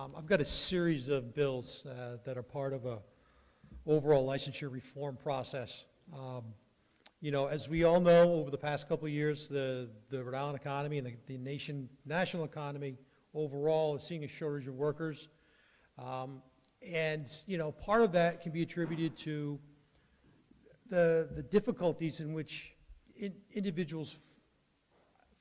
I've got a series of bills that are part of a overall licensure reform process. As we all know, over the past couple of years, the Rhode Island economy and the national economy overall is seeing a shortage of workers. Part of that can be attributed to the difficulties in which individuals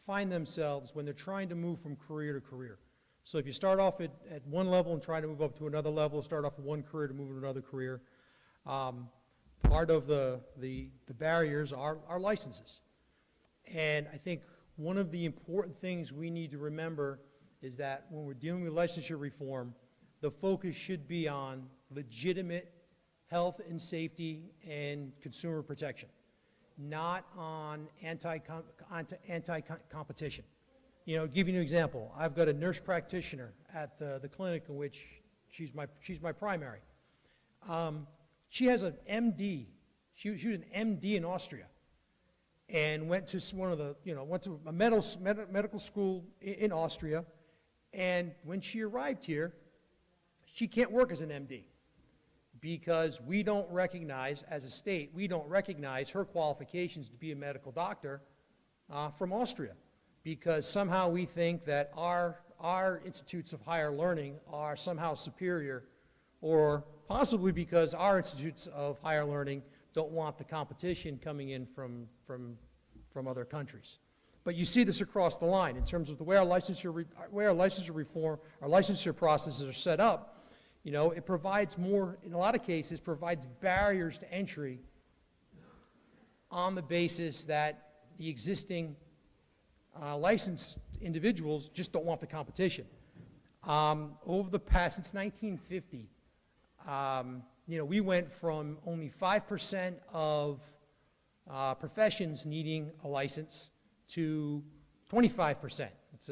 find themselves when they're trying to move from career to career. So if you start off at one level and try to move up to another level, start off at one career to move to another career, part of the barriers are licenses. And I think one of the important things we need to remember is that when we're dealing with licensure reform, the focus should be on legitimate health and safety and consumer protection, not on anti-competition. Give you an example. I've got a nurse practitioner at the clinic in which she's my primary. She has an MD. She was an MD in Austria, and went to a medical school in Austria. And when she arrived here, she can't work as an MD because we don't recognize, as a state, we don't recognize her qualifications to be a medical doctor from Austria, because somehow we think that our institutes of higher learning are somehow superior, or possibly because our institutes of higher learning don't want the competition coming in from other countries. But you see this across the line in terms of the way our licensure reform, our licensure processes are set up. It provides more, in a lot of cases, provides barriers to entry on the basis that the existing licensed individuals just don't want the competition. Over the past, since 1950, we went from only 5% of professions needing a license to 25%. It's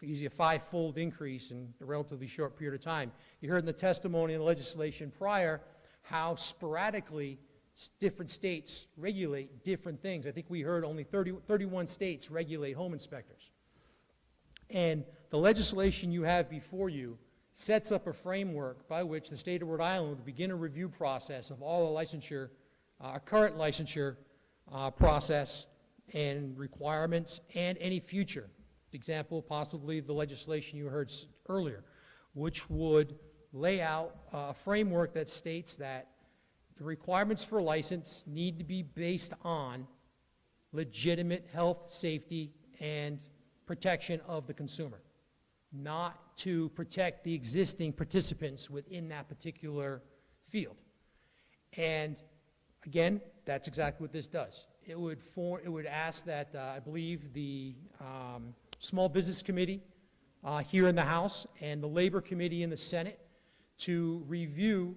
usually a five-fold increase in a relatively short period of time. You heard in the testimony and the legislation prior how sporadically different states regulate different things. I think we heard only 31 states regulate home inspectors. And the legislation you have before you sets up a framework by which the state of Rhode Island would begin a review process of all the licensure, current licensure process and requirements, and any future. Example, possibly the legislation you heard earlier, which would lay out a framework that states that the requirements for license need to be based on legitimate health, safety, and protection of the consumer, not to protect the existing participants within that particular field. And again, that's exactly what this does. It would ask that, I believe, the Small Business Committee here in the House and the Labor Committee in the Senate to review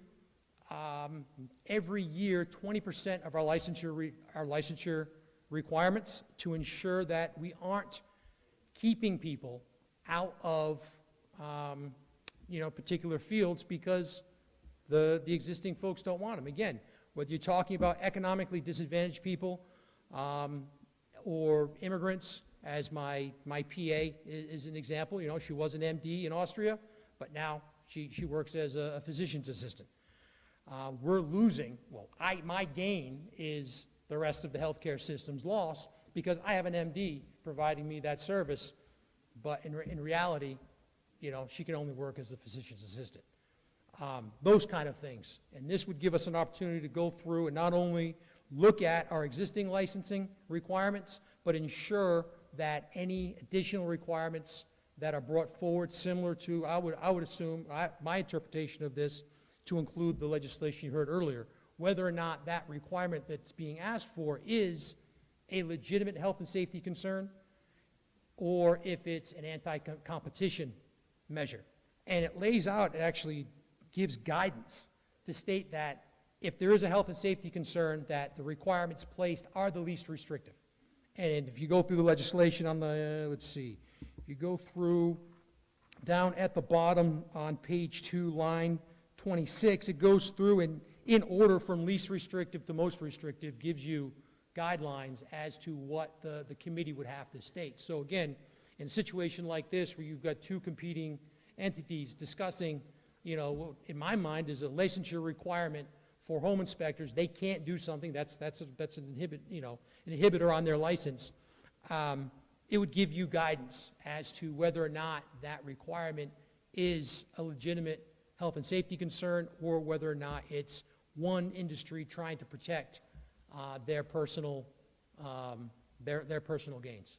every year 20% of our licensure requirements to ensure that we aren't keeping people out of particular fields because the existing folks don't want them. Again, whether you're talking about economically disadvantaged people or immigrants, as my PA is an example. She was an MD in Austria, but now she works as a physician's assistant. We're losing, my gain is the rest of the healthcare system's loss because I have an MD providing me that service, but in reality, she can only work as a physician's assistant. Those kind of things. And this would give us an opportunity to go through and not only look at our existing licensing requirements, but ensure that any additional requirements that are brought forward, similar to, I would assume, my interpretation of this, to include the legislation you heard earlier, whether or not that requirement that's being asked for is a legitimate health and safety concern, or if it's an anti-competition measure. And it lays out, it actually gives guidance to state that if there is a health and safety concern, that the requirements placed are the least restrictive. And if you go through the legislation on the, if you go through down at the bottom on page 2, line 26, it goes through and in order from least restrictive to most restrictive gives you guidelines as to what the committee would have to state. So again, in a situation like this where you've got two competing entities discussing, you know, what in my mind is a licensure requirement for home inspectors. They can't do something, that's an inhibitor on their license. It would give you guidance as to whether or not that requirement is a legitimate health and safety concern, or whether or not it's one industry trying to protect their personal gains.